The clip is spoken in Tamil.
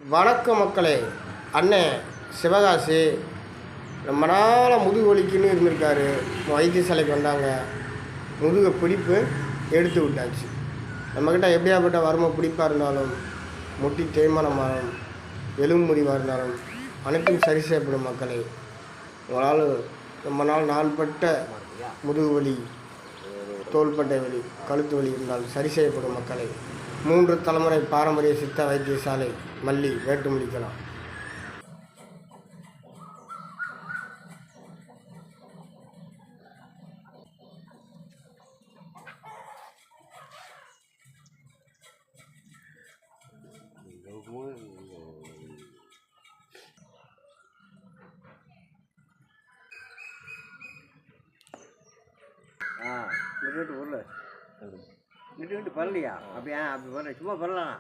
வணக்கம் மக்களே. அண்ணே சிவகாசி ரொம்ப நாளாக முதுகு வலிக்குன்னு இருந்திருக்காரு. வைத்தியசாலைக்கு வந்தாங்க. முதுகு பிடிப்பு எடுத்து விட்டாச்சு. நம்மக்கிட்ட எப்படியாப்பட்ட வறுமை பிடிப்பாக இருந்தாலும், முட்டி தேய்மானமாகும், எலும்பு முறிவாக இருந்தாலும் அனைத்தும் சரி செய்யப்படும் மக்களே. உங்களால் ரொம்ப நாள்பட்ட முதுகு வலி, தோள்பட்டை வலி, கழுத்து வலி இருந்தால் சரி செய்யப்படும் மக்களே. 3 தலைமுறை பாரம்பரிய சித்த வைத்தியசாலை மல்லி வேட்டுமலிக்கலாம். விட்டு விட்டு வரலையா அப்படியா? அப்படி வரல, சும்மா வரலாம்.